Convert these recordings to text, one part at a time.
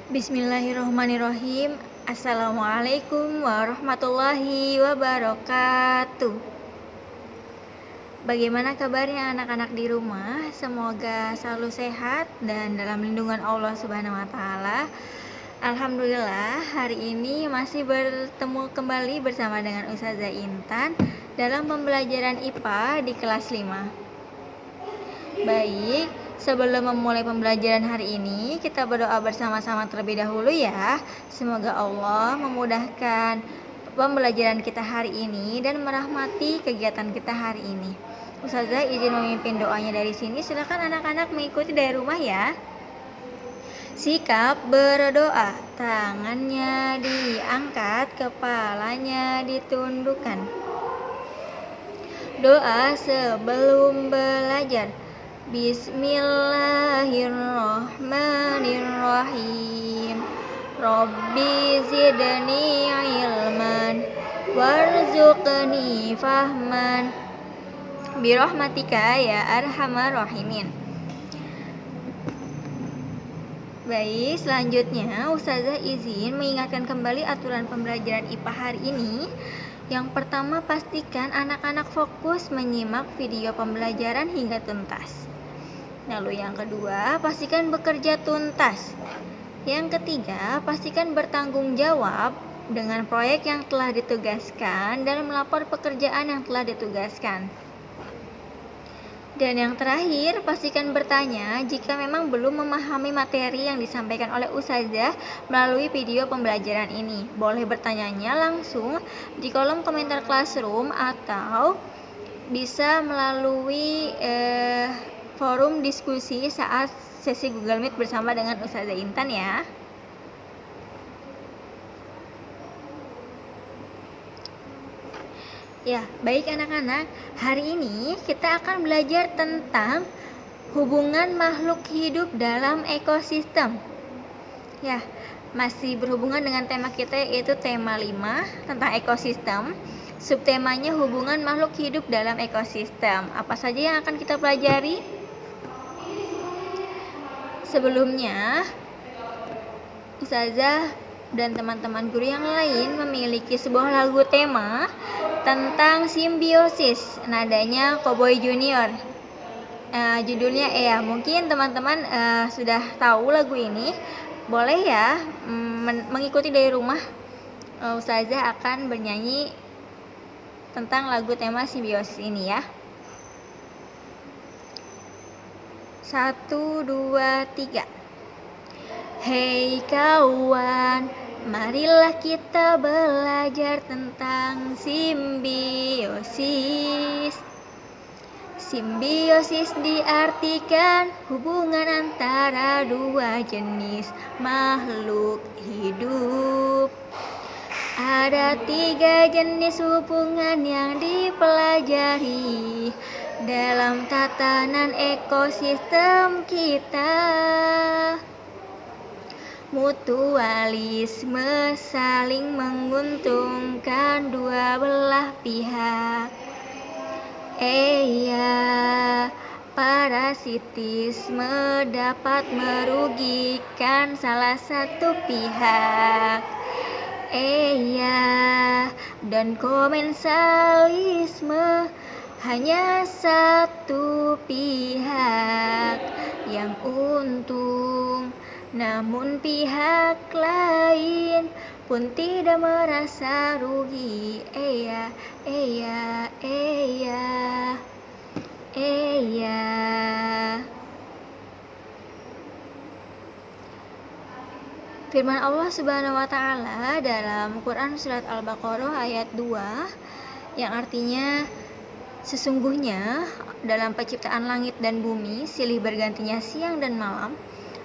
Bismillahirrahmanirrahim. Assalamualaikum warahmatullahi wabarakatuh. Bagaimana kabarnya anak-anak di rumah? Semoga selalu sehat dan dalam lindungan Allah Subhanahu wa taala. Alhamdulillah, hari ini masih bertemu kembali bersama dengan Ustazah Intan dalam pembelajaran IPA di kelas 5. Baik, sebelum memulai pembelajaran hari ini, kita berdoa bersama-sama terlebih dahulu ya. Semoga Allah memudahkan pembelajaran kita hari ini dan merahmati kegiatan kita hari ini. Ustazah izin memimpin doanya dari sini. Silakan anak-anak mengikuti dari rumah ya. Sikap berdoa, tangannya diangkat, kepalanya ditundukkan. Doa sebelum belajar. Bismillahirrahmanirrahim. Rabbi zidni ilman warzuqni fahman birahmatika ya arhamar rahimin. Baik, selanjutnya Ustazah izin mengingatkan kembali aturan pembelajaran IPA hari ini. Yang pertama, pastikan anak-anak fokus menyimak video pembelajaran hingga tuntas. Lalu yang kedua, pastikan bekerja tuntas. Yang ketiga, pastikan bertanggung jawab dengan proyek yang telah ditugaskan dan melapor pekerjaan yang telah ditugaskan. Dan yang terakhir, pastikan bertanya jika memang belum memahami materi yang disampaikan oleh Ustazah melalui video pembelajaran ini. Boleh bertanyanya langsung di kolom komentar classroom atau bisa melalui forum diskusi saat sesi Google Meet bersama dengan Ustazah Intan ya. Ya, baik anak-anak, hari ini kita akan belajar tentang hubungan makhluk hidup dalam ekosistem. Ya, masih berhubungan dengan tema kita yaitu tema 5 tentang ekosistem. Subtemanya hubungan makhluk hidup dalam ekosistem. Apa saja yang akan kita pelajari? Sebelumnya, Ustazah dan teman-teman guru yang lain memiliki sebuah lagu tema tentang simbiosis, nadanya Cowboy Junior. Judulnya mungkin teman-teman sudah tahu lagu ini. Boleh ya mengikuti dari rumah. Ustazah akan bernyanyi tentang lagu tema simbiosis ini ya. 1, 2, 3. Hei kawan, marilah kita belajar tentang simbiosis. Simbiosis diartikan hubungan antara dua jenis makhluk hidup. Ada 3 jenis hubungan yang dipelajari dalam tatanan ekosistem kita. Mutualisme, saling menguntungkan dua belah pihak. Parasitisme dapat merugikan salah satu pihak. Dan komensalisme, hanya satu pihak yang untung, namun pihak lain pun tidak merasa rugi. Firman Allah Subhanahu wa taala dalam Quran surat Al-Baqarah ayat 2 yang artinya, sesungguhnya dalam penciptaan langit dan bumi silih bergantinya siang dan malam,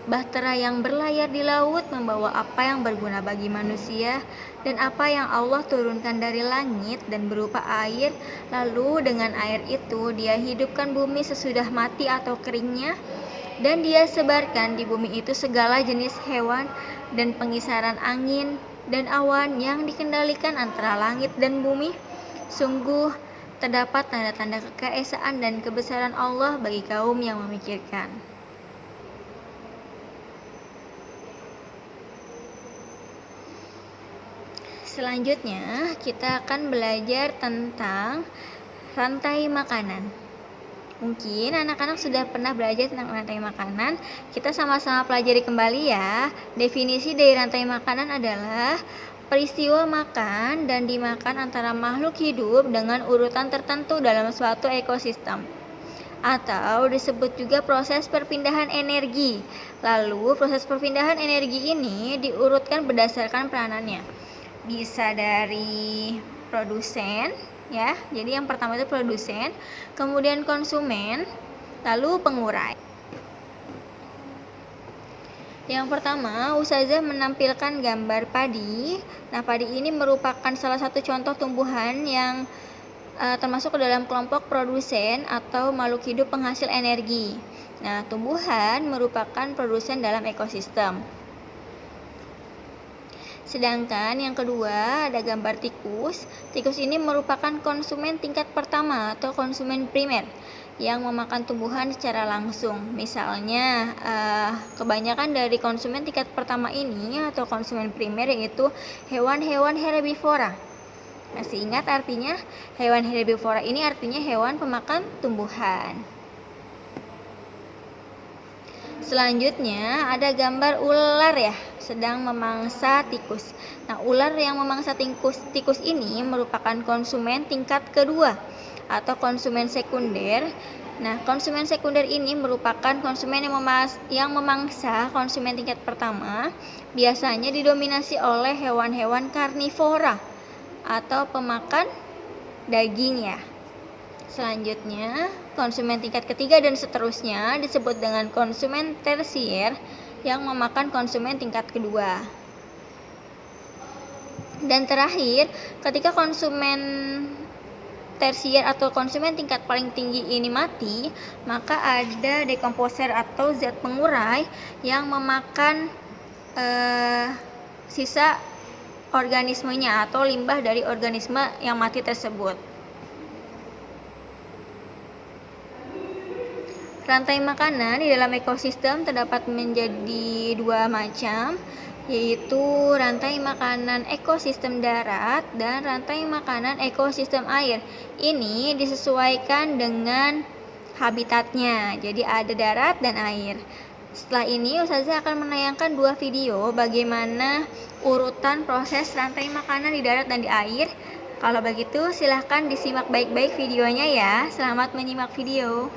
bahtera yang berlayar di laut membawa apa yang berguna bagi manusia dan apa yang Allah turunkan dari langit dan berupa air, lalu dengan air itu dia hidupkan bumi sesudah mati atau keringnya, dan dia sebarkan di bumi itu segala jenis hewan dan pengisaran angin dan awan yang dikendalikan antara langit dan bumi. Sungguh terdapat tanda-tanda kekaesaan dan kebesaran Allah bagi kaum yang memikirkan. Selanjutnya, kita akan belajar tentang rantai makanan. Mungkin anak-anak sudah pernah belajar tentang rantai makanan. Kita sama-sama pelajari kembali ya. Definisi dari rantai makanan adalah peristiwa makan dan dimakan antara makhluk hidup dengan urutan tertentu dalam suatu ekosistem. Atau disebut juga proses perpindahan energi. Lalu proses perpindahan energi ini diurutkan berdasarkan peranannya. Bisa dari produsen ya. Jadi yang pertama itu produsen, kemudian konsumen, lalu pengurai. Yang pertama, Ustazah menampilkan gambar padi. Nah, padi ini merupakan salah satu contoh tumbuhan yang termasuk ke dalam kelompok produsen atau makhluk hidup penghasil energi. Nah, tumbuhan merupakan produsen dalam ekosistem. Sedangkan yang kedua ada gambar tikus. Tikus ini merupakan konsumen tingkat pertama atau konsumen primer yang memakan tumbuhan secara langsung. Misalnya kebanyakan dari konsumen tingkat pertama ini atau konsumen primer yaitu hewan-hewan herbivora. Masih ingat artinya? Hewan herbivora ini artinya hewan pemakan tumbuhan. Selanjutnya ada gambar ular ya, sedang memangsa tikus. Nah, ular yang memangsa tikus ini merupakan konsumen tingkat kedua atau konsumen sekunder. Nah, konsumen sekunder ini merupakan konsumen yang memangsa konsumen tingkat pertama. Biasanya didominasi oleh hewan-hewan karnivora atau pemakan daging ya. Selanjutnya, konsumen tingkat ketiga dan seterusnya disebut dengan konsumen tersier yang memakan konsumen tingkat kedua. Dan terakhir, ketika konsumen tersier atau konsumen tingkat paling tinggi ini mati, maka ada dekomposer atau zat pengurai yang memakan sisa organismenya atau limbah dari organisme yang mati tersebut. Rantai makanan di dalam ekosistem terdapat menjadi dua macam, yaitu rantai makanan ekosistem darat dan rantai makanan ekosistem air. Ini disesuaikan dengan habitatnya, jadi ada darat dan air. Setelah ini Ustazah akan menayangkan dua video bagaimana urutan proses rantai makanan di darat dan di air. Kalau begitu silahkan disimak baik-baik videonya ya. Selamat menyimak video.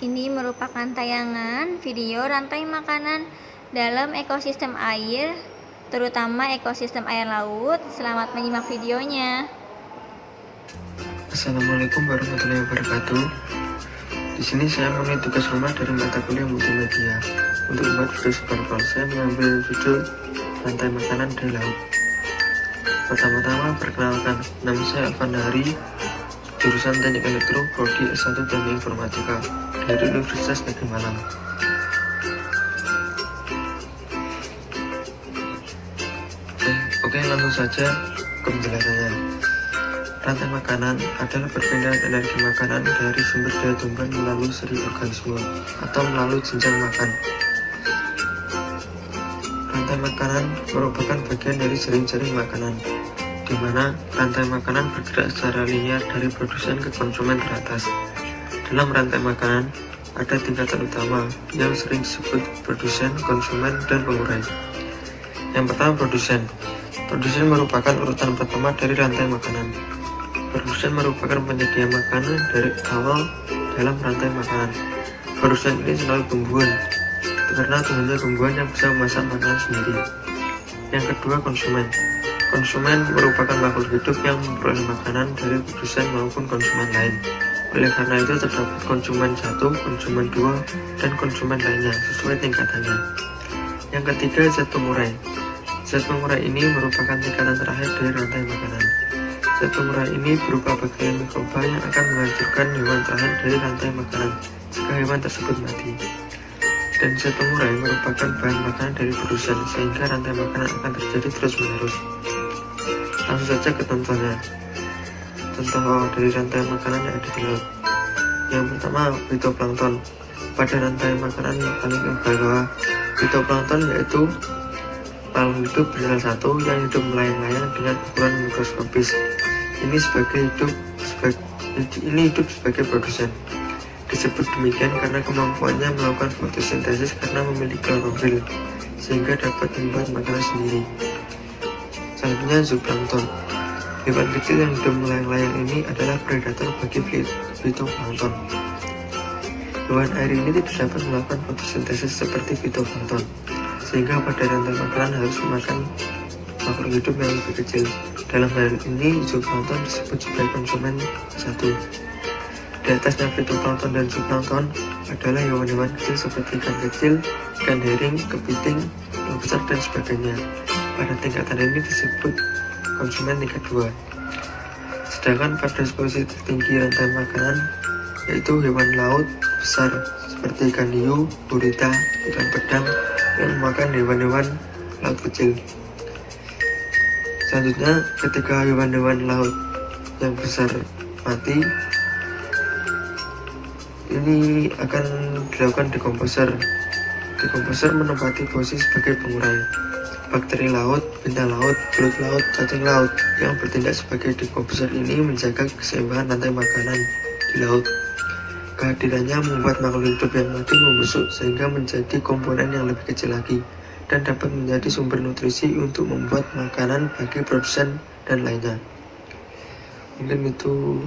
Ini merupakan tayangan video rantai makanan dalam ekosistem air, terutama ekosistem air laut. Selamat menyimak videonya. Assalamualaikum warahmatullahi wabarakatuh. Di sini saya memenuhi tugas rumah dari mata kuliah multimedia. Untuk membuat video sekarang saya mengambil judul rantai makanan di laut. Pertama-tama perkenalkan, nama saya Alfandari, jurusan Teknik Elektro, Prodi S1 Teknik Informatika dari Universitas Negeri Malang. Oke, langsung saja ke penjelasannya. Rantai makanan adalah perpindahan energi makanan dari sumber daya tumbuhan melalui seri organisme atau melalui jenjang makan. Rantai makanan merupakan bagian dari jaring-jaring makanan, di mana rantai makanan bergerak secara linear dari produsen ke konsumen teratas. Dalam rantai makanan, ada tingkatan utama yang sering disebut produsen, konsumen, dan pengurai. Yang pertama, produsen. Produsen merupakan urutan pertama dari rantai makanan. Produsen merupakan penyedia makanan dari awal dalam rantai makanan. Produsen ini selalu tumbuhan, karena hanya tumbuhan yang bisa memasak makanan sendiri. Yang kedua, konsumen. Konsumen merupakan makhluk hidup yang memperoleh makanan dari produsen maupun konsumen lain. Oleh karena itu terdapat konsumen 1, konsumen 2, dan konsumen lainnya sesuai tingkatannya. Yang ketiga, zat pengurai. Zat pengurai ini merupakan tingkatan terakhir dari rantai makanan. Zat pengurai ini berupa bakteri mikroba yang akan menghancurkan hewan terakhir dari rantai makanan jika hewan tersebut mati. Dan zat pengurai merupakan bahan makanan dari produsen sehingga rantai makanan akan terjadi terus-menerus. Langsung saja ke contohnya. Contoh dari rantai makanan yang ada di laut. Yang pertama, fitoplankton. Pada rantai makanan yang paling bawah, fitoplankton yaitu makhluk hidup bersel satu yang hidup melayang-layang dengan ukuran mikroskopis. Ini hidup sebagai produsen. Disebut demikian karena kemampuannya melakukan fotosintesis karena memiliki klorofil, sehingga dapat membuat makanan sendiri. Selanjutnya, zooplankton. Hewan kecil yang hidup melayang-layang ini adalah predator bagi fitoplankton. Hewan air ini tidak dapat melakukan fotosintesis seperti fitoplankton, sehingga pada rantai makanan harus memakan makhluk hidup yang lebih kecil. Dalam hal ini, zooplankton disebut sebagai konsumen 1. Di atasnya fitoplankton dan zooplankton adalah hewan-hewan kecil seperti ikan kecil, ikan herring, kepiting, lobster, dan sebagainya. Pada tingkatan ini disebut konsumen tingkat 2. Sedangkan pada posisi tertinggi rantai makanan yaitu hewan laut besar seperti ikan hiu, gurita, ikan pedang yang memakan hewan-hewan laut kecil. Selanjutnya, ketika hewan-hewan laut yang besar mati, ini akan dilakukan dekomposer. Dekomposer menempati posisi sebagai pengurai. Bakteri laut, bintang laut, belut laut, cacing laut yang bertindak sebagai dekomposer ini menjaga keseimbangan rantai makanan di laut. Kehadirannya membuat makhluk hidup yang mati membusuk sehingga menjadi komponen yang lebih kecil lagi dan dapat menjadi sumber nutrisi untuk membuat makanan bagi produsen dan lainnya. Mungkin itu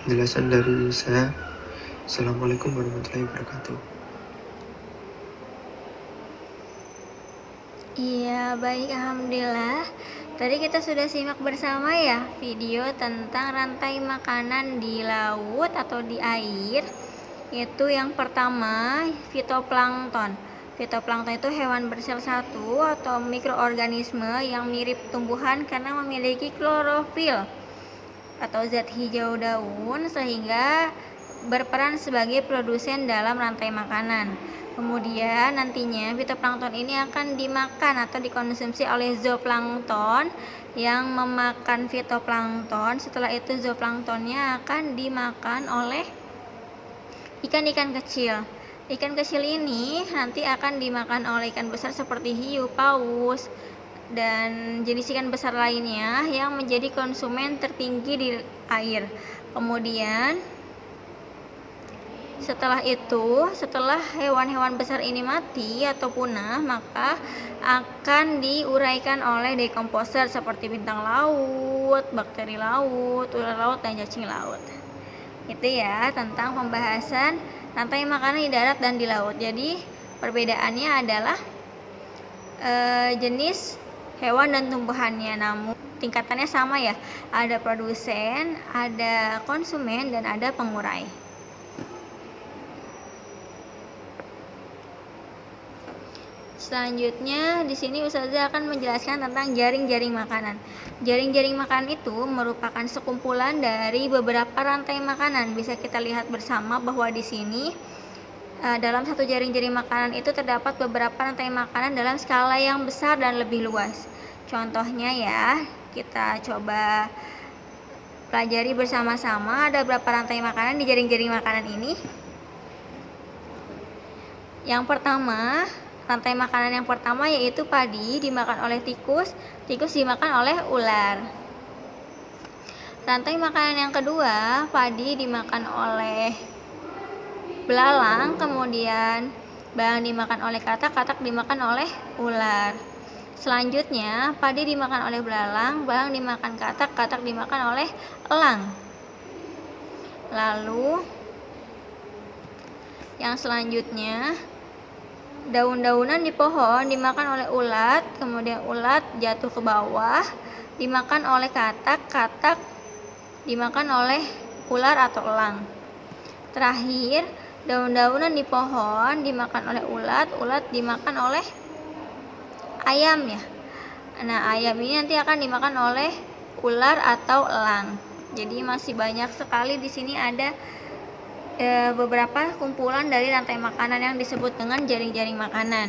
penjelasan dari saya. Assalamualaikum warahmatullahi wabarakatuh. Iya, baik, alhamdulillah. Tadi kita sudah simak bersama ya video tentang rantai makanan di laut atau di air. Itu yang pertama, fitoplankton. Fitoplankton itu hewan bersel satu atau mikroorganisme yang mirip tumbuhan karena memiliki klorofil atau zat hijau daun sehingga berperan sebagai produsen dalam rantai makanan. Kemudian nantinya fitoplankton ini akan dimakan atau dikonsumsi oleh zooplankton yang memakan fitoplankton. Setelah itu zooplanktonnya akan dimakan oleh ikan-ikan kecil. Ikan kecil ini nanti akan dimakan oleh ikan besar seperti hiu, paus, dan jenis ikan besar lainnya yang menjadi konsumen tertinggi di air. Kemudian setelah hewan-hewan besar ini mati atau punah, maka akan diuraikan oleh dekomposer seperti bintang laut, bakteri laut, ular laut, dan cacing laut. Itu ya tentang pembahasan rantai makanan di darat dan di laut. Jadi perbedaannya adalah jenis hewan dan tumbuhannya, namun tingkatannya sama ya. Ada produsen, ada konsumen, dan ada pengurai. Selanjutnya di sini Ustazah akan menjelaskan tentang jaring-jaring makanan. Jaring-jaring makanan itu merupakan sekumpulan dari beberapa rantai makanan. Bisa kita lihat bersama bahwa di sini dalam satu jaring-jaring makanan itu terdapat beberapa rantai makanan dalam skala yang besar dan lebih luas. Contohnya ya, kita coba pelajari bersama-sama ada berapa rantai makanan di jaring-jaring makanan ini. Yang pertama, rantai makanan yang pertama yaitu padi dimakan oleh tikus, tikus dimakan oleh ular. Rantai makanan yang kedua, padi dimakan oleh belalang, kemudian belalang dimakan oleh katak, katak dimakan oleh ular. Selanjutnya, padi dimakan oleh belalang, belalang dimakan katak, katak dimakan oleh elang. Lalu yang selanjutnya, daun-daunan di pohon dimakan oleh ulat, kemudian ulat jatuh ke bawah, dimakan oleh katak, katak dimakan oleh ular atau elang. Terakhir, daun-daunan di pohon dimakan oleh ulat, ulat dimakan oleh ayam ya. Nah, ayam ini nanti akan dimakan oleh ular atau elang. Jadi masih banyak sekali di sini ada beberapa kumpulan dari rantai makanan yang disebut dengan jaring-jaring makanan.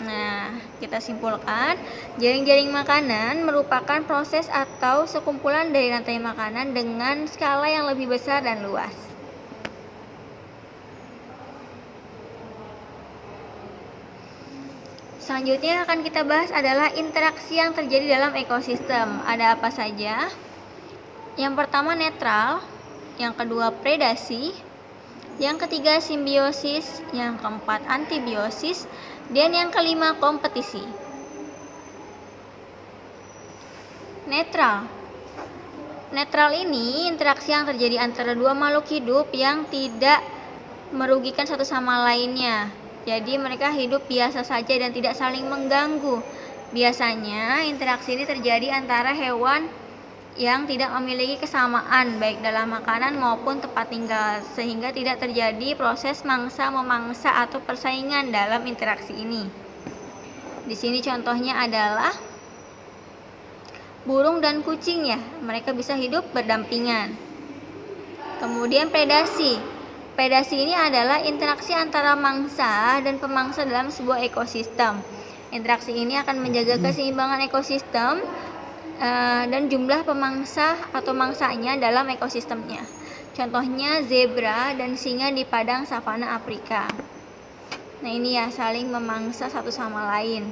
Nah, kita simpulkan, jaring-jaring makanan merupakan proses atau sekumpulan dari rantai makanan dengan skala yang lebih besar dan luas. Selanjutnya akan kita bahas adalah interaksi yang terjadi dalam ekosistem. Ada apa saja? Yang pertama netral, yang kedua predasi, yang ketiga simbiosis, yang keempat antibiosis, dan yang kelima kompetisi. Netral. Netral ini interaksi yang terjadi antara dua makhluk hidup yang tidak merugikan satu sama lainnya. Jadi mereka hidup biasa saja dan tidak saling mengganggu. Biasanya interaksi ini terjadi antara hewan yang tidak memiliki kesamaan baik dalam makanan maupun tempat tinggal, sehingga tidak terjadi proses mangsa-memangsa atau persaingan dalam interaksi ini. Di sini contohnya adalah burung dan kucing ya, mereka bisa hidup berdampingan. Kemudian predasi. Predasi ini adalah interaksi antara mangsa dan pemangsa dalam sebuah ekosistem. Interaksi ini akan menjaga keseimbangan ekosistem dan jumlah pemangsa atau mangsanya dalam ekosistemnya. Contohnya zebra dan singa di padang savana Afrika. Nah, ini ya, saling memangsa satu sama lain.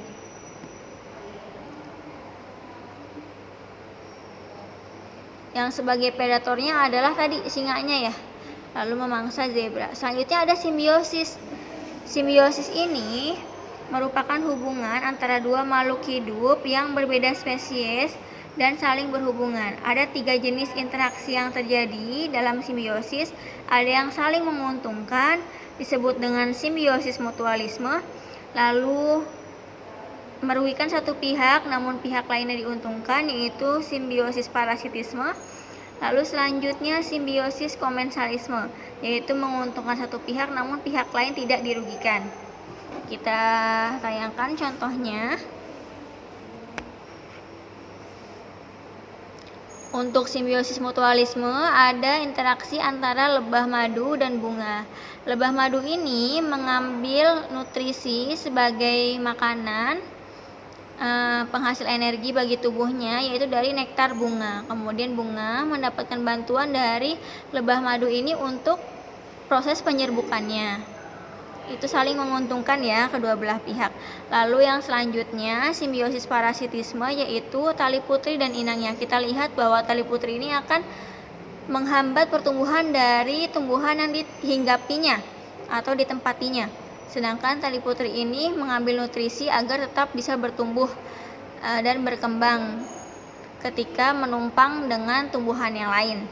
Yang sebagai predatornya adalah tadi singanya ya, lalu memangsa zebra. Selanjutnya ada simbiosis. Simbiosis ini merupakan hubungan antara dua makhluk hidup yang berbeda spesies dan saling berhubungan. Ada 3 jenis interaksi yang terjadi dalam simbiosis. Ada yang saling menguntungkan, disebut dengan simbiosis mutualisme. Lalu merugikan satu pihak namun pihak lainnya diuntungkan, yaitu simbiosis parasitisme. Lalu selanjutnya simbiosis komensalisme, yaitu menguntungkan satu pihak namun pihak lain tidak dirugikan. Kita tayangkan contohnya. Untuk simbiosis mutualisme ada interaksi antara lebah madu dan bunga. Lebah madu ini mengambil nutrisi sebagai makanan penghasil energi bagi tubuhnya, yaitu dari nektar bunga. Kemudian bunga mendapatkan bantuan dari lebah madu ini untuk proses penyerbukannya. Itu saling menguntungkan ya kedua belah pihak. Lalu yang selanjutnya simbiosis parasitisme, yaitu tali putri dan inangnya. Kita lihat bahwa tali putri ini akan menghambat pertumbuhan dari tumbuhan yang dihinggapinya atau ditempatinya. Sedangkan tali putri ini mengambil nutrisi agar tetap bisa bertumbuh dan berkembang ketika menumpang dengan tumbuhan yang lain.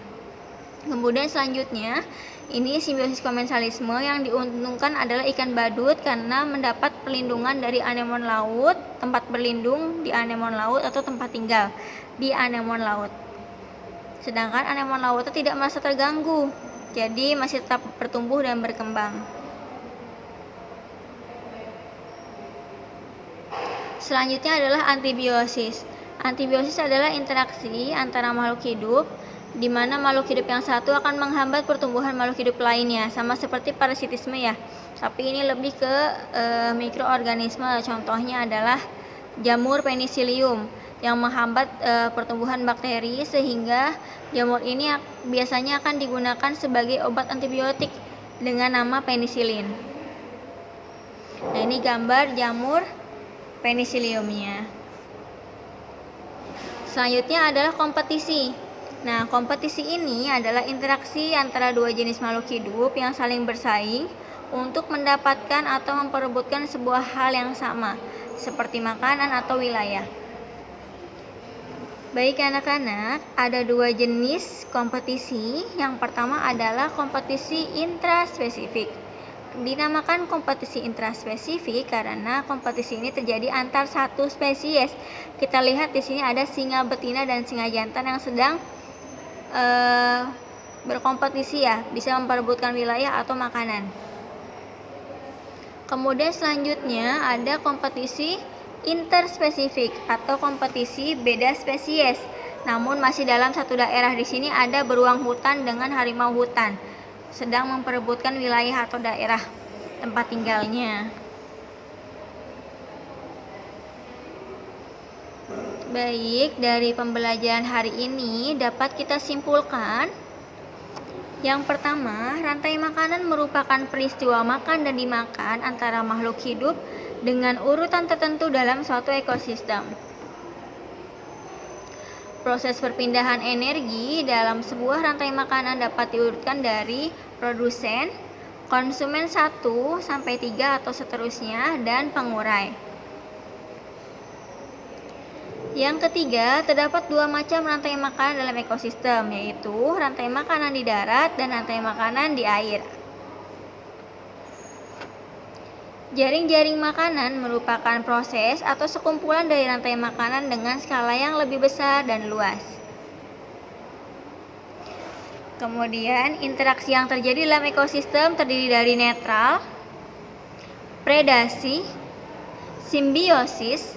Kemudian selanjutnya, ini simbiosis komensalisme. Yang diuntungkan adalah ikan badut karena mendapat perlindungan dari anemon laut, tempat berlindung di anemon laut atau tempat tinggal di anemon laut. Sedangkan anemon laut itu tidak merasa terganggu, jadi masih tetap bertumbuh dan berkembang. Selanjutnya adalah antibiosis. Antibiosis adalah interaksi antara makhluk hidup, di mana makhluk hidup yang satu akan menghambat pertumbuhan makhluk hidup lainnya, sama seperti parasitisme ya. Tapi ini lebih ke mikroorganisme. Contohnya adalah jamur penicillium yang menghambat pertumbuhan bakteri, sehingga jamur ini biasanya akan digunakan sebagai obat antibiotik dengan nama penisilin. Nah, ini gambar jamur penicilliumnya. Selanjutnya adalah kompetisi. Nah, kompetisi ini adalah interaksi antara dua jenis makhluk hidup yang saling bersaing untuk mendapatkan atau memperebutkan sebuah hal yang sama, seperti makanan atau wilayah. Baik anak-anak, ada dua jenis kompetisi. Yang pertama adalah kompetisi intraspesifik. Dinamakan kompetisi intraspesifik karena kompetisi ini terjadi antar satu spesies. Kita lihat di sini ada singa betina dan singa jantan yang sedang berkompetisi ya, bisa memperebutkan wilayah atau makanan. Kemudian selanjutnya ada kompetisi interspesifik atau kompetisi beda spesies, namun masih dalam satu daerah. Di sini ada beruang hutan dengan harimau hutan sedang memperebutkan wilayah atau daerah tempat tinggalnya. Baik, dari pembelajaran hari ini dapat kita simpulkan. Yang pertama, rantai makanan merupakan peristiwa makan dan dimakan antara makhluk hidup dengan urutan tertentu dalam suatu ekosistem. Proses perpindahan energi dalam sebuah rantai makanan dapat diurutkan dari produsen, konsumen 1 sampai 3 atau seterusnya, dan pengurai. Yang ketiga, terdapat dua macam rantai makanan dalam ekosistem, yaitu rantai makanan di darat dan rantai makanan di air. Jaring-jaring makanan merupakan proses atau sekumpulan dari rantai makanan dengan skala yang lebih besar dan luas. Kemudian, interaksi yang terjadi dalam ekosistem terdiri dari netral, predasi, simbiosis,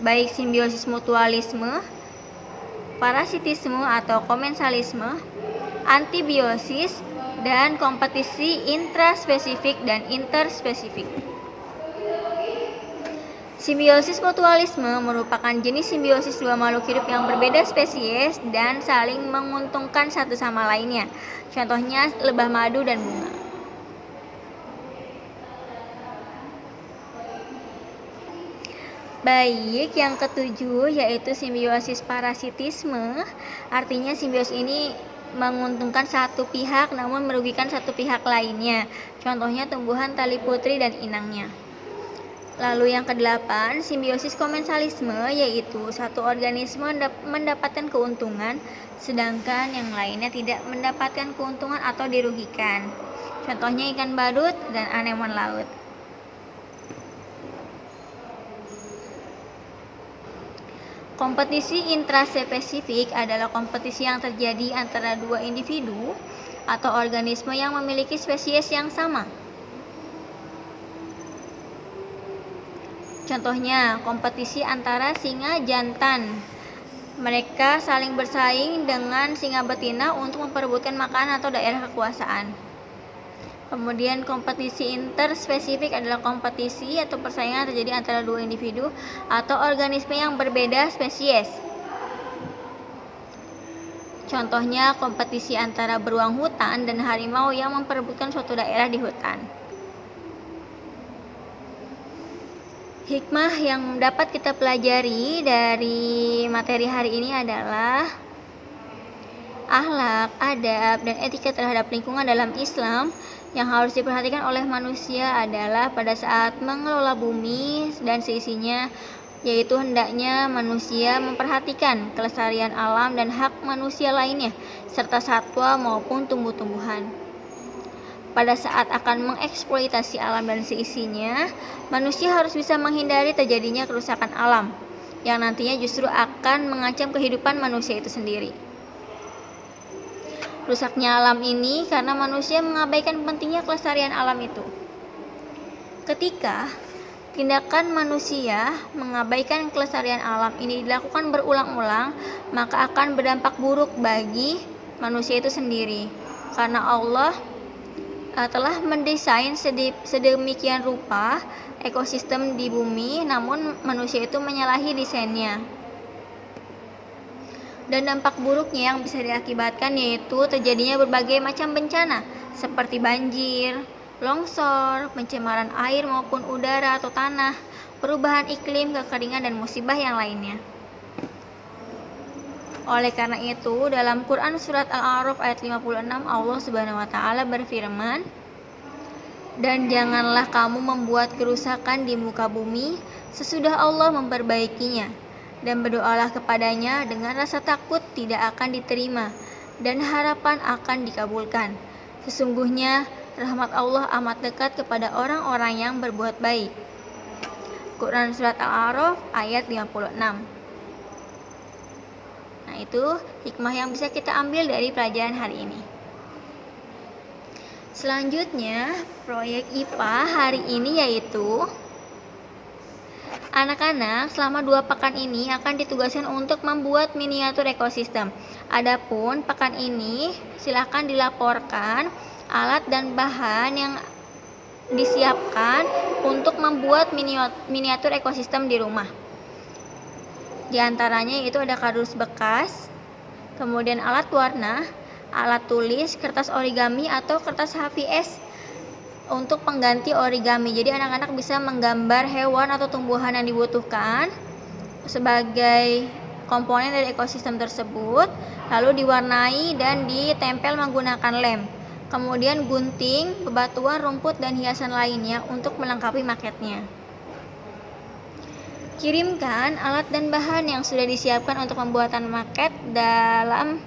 baik simbiosis mutualisme, parasitisme atau komensalisme, antibiosis, dan kompetisi intraspesifik dan interspesifik. Simbiosis mutualisme merupakan jenis simbiosis dua makhluk hidup yang berbeda spesies dan saling menguntungkan satu sama lainnya. Contohnya lebah madu dan bunga. Baik, yang ketujuh yaitu simbiosis parasitisme. Artinya simbiosis ini menguntungkan satu pihak namun merugikan satu pihak lainnya. Contohnya tumbuhan tali putri dan inangnya. Lalu yang kedelapan, simbiosis komensalisme, yaitu satu organisme mendapatkan keuntungan sedangkan yang lainnya tidak mendapatkan keuntungan atau dirugikan. Contohnya ikan badut dan anemon laut. Kompetisi intraspesifik adalah kompetisi yang terjadi antara dua individu atau organisme yang memiliki spesies yang sama. Contohnya, kompetisi antara singa jantan. Mereka saling bersaing dengan singa betina untuk memperebutkan makanan atau daerah kekuasaan. Kemudian kompetisi interspesifik adalah kompetisi atau persaingan terjadi antara dua individu atau organisme yang berbeda spesies. Contohnya kompetisi antara beruang hutan dan harimau yang memperebutkan suatu daerah di hutan. Hikmah yang dapat kita pelajari dari materi hari ini adalah akhlak, adab, dan etika terhadap lingkungan dalam Islam. Yang harus diperhatikan oleh manusia adalah pada saat mengelola bumi dan seisinya, yaitu hendaknya manusia memperhatikan kelestarian alam dan hak manusia lainnya, serta satwa maupun tumbuh-tumbuhan. Pada saat akan mengeksploitasi alam dan seisinya, manusia harus bisa menghindari terjadinya kerusakan alam, yang nantinya justru akan mengancam kehidupan manusia itu sendiri. Rusaknya alam ini karena manusia mengabaikan pentingnya kelestarian alam itu. Ketika tindakan manusia mengabaikan kelestarian alam ini dilakukan berulang-ulang, maka akan berdampak buruk bagi manusia itu sendiri. Karena Allah telah mendesain sedemikian rupa ekosistem di bumi, namun manusia itu menyalahi desainnya. Dan dampak buruknya yang bisa diakibatkan yaitu terjadinya berbagai macam bencana seperti banjir, longsor, pencemaran air maupun udara atau tanah, perubahan iklim, kekeringan, dan musibah yang lainnya. Oleh karena itu, dalam Quran Surat Al-A'raf ayat 56, Allah Subhanahu wa Ta'ala berfirman, "Dan janganlah kamu membuat kerusakan di muka bumi sesudah Allah memperbaikinya, dan berdoalah kepadanya dengan rasa takut tidak akan diterima dan harapan akan dikabulkan. Sesungguhnya rahmat Allah amat dekat kepada orang-orang yang berbuat baik." Quran Surat Al-A'raf ayat 56. Nah, itu hikmah yang bisa kita ambil dari pelajaran hari ini. Selanjutnya, proyek IPA hari ini yaitu anak-anak selama 2 pekan ini akan ditugaskan untuk membuat miniatur ekosistem. Adapun pekan ini silakan dilaporkan alat dan bahan yang disiapkan untuk membuat miniatur ekosistem di rumah. Di antaranya itu ada kardus bekas, kemudian alat warna, alat tulis, kertas origami atau kertas HVS untuk pengganti origami. Jadi anak-anak bisa menggambar hewan atau tumbuhan yang dibutuhkan sebagai komponen dari ekosistem tersebut, lalu diwarnai dan ditempel menggunakan lem. Kemudian gunting, bebatuan, rumput, dan hiasan lainnya untuk melengkapi maketnya. Kirimkan alat dan bahan yang sudah disiapkan untuk pembuatan maket dalam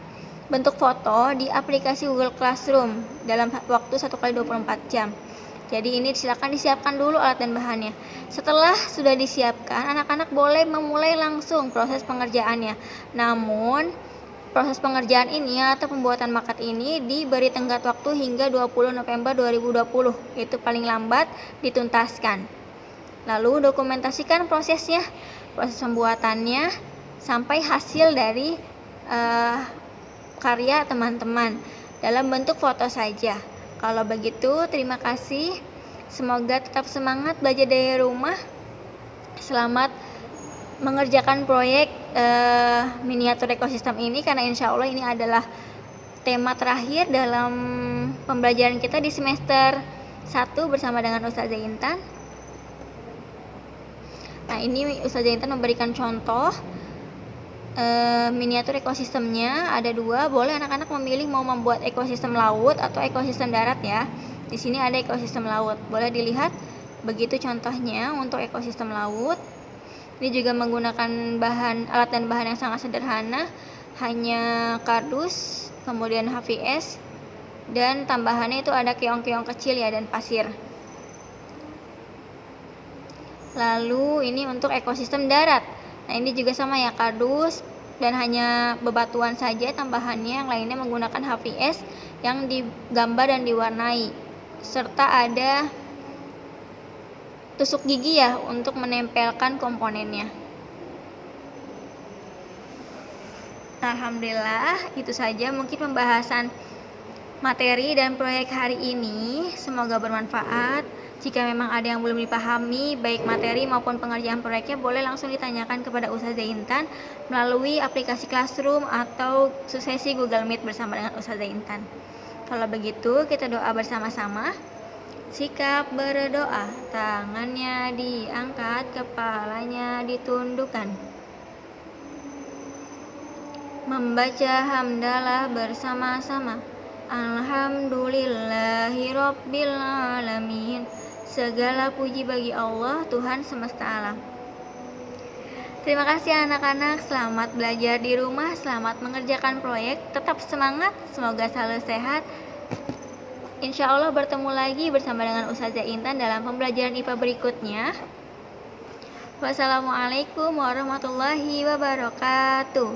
bentuk foto di aplikasi Google Classroom dalam waktu 1x24 jam. Jadi ini silakan disiapkan dulu alat dan bahannya. Setelah sudah disiapkan, anak-anak boleh memulai langsung proses pengerjaannya. Namun, proses pengerjaan ini atau pembuatan maket ini diberi tenggat waktu hingga 20 November 2020. Itu paling lambat dituntaskan. Lalu dokumentasikan proses pembuatannya sampai hasil dari karya teman-teman dalam bentuk foto saja. Kalau begitu, terima kasih. Semoga tetap semangat belajar dari rumah. Selamat mengerjakan proyek miniatur ekosistem ini, karena insya Allah ini adalah tema terakhir dalam pembelajaran kita di semester 1 bersama dengan Ustazah Intan. Nah, ini Ustazah Intan memberikan contoh miniatur ekosistemnya ada 2. Boleh anak-anak memilih mau membuat ekosistem laut atau ekosistem darat ya. Di sini ada ekosistem laut. Boleh dilihat begitu contohnya untuk ekosistem laut. Ini juga menggunakan alat dan bahan yang sangat sederhana, hanya kardus, kemudian HVS, dan tambahannya itu ada keong-keong kecil ya dan pasir. Lalu ini untuk ekosistem darat. Nah, ini juga sama ya, kardus dan hanya bebatuan saja tambahannya, yang lainnya menggunakan HVS yang digambar dan diwarnai, serta ada tusuk gigi ya untuk menempelkan komponennya. Alhamdulillah, itu saja mungkin pembahasan materi dan proyek hari ini. Semoga bermanfaat. Jika memang ada yang belum dipahami, baik materi maupun pengerjaan proyeknya, boleh langsung ditanyakan kepada Ustazah Intan melalui aplikasi Classroom atau sesi Google Meet bersama dengan Ustazah Intan. Kalau begitu, kita doa bersama-sama. Sikap berdoa, tangannya diangkat, kepalanya ditundukkan. Membaca hamdalah bersama-sama. Alhamdulillahirabbil alamin. Segala puji bagi Allah, Tuhan semesta alam. Terima kasih anak-anak, selamat belajar di rumah, selamat mengerjakan proyek, tetap semangat, semoga selalu sehat. Insya Allah bertemu lagi bersama dengan Ustazah Intan dalam pembelajaran IPA berikutnya. Wassalamualaikum warahmatullahi wabarakatuh.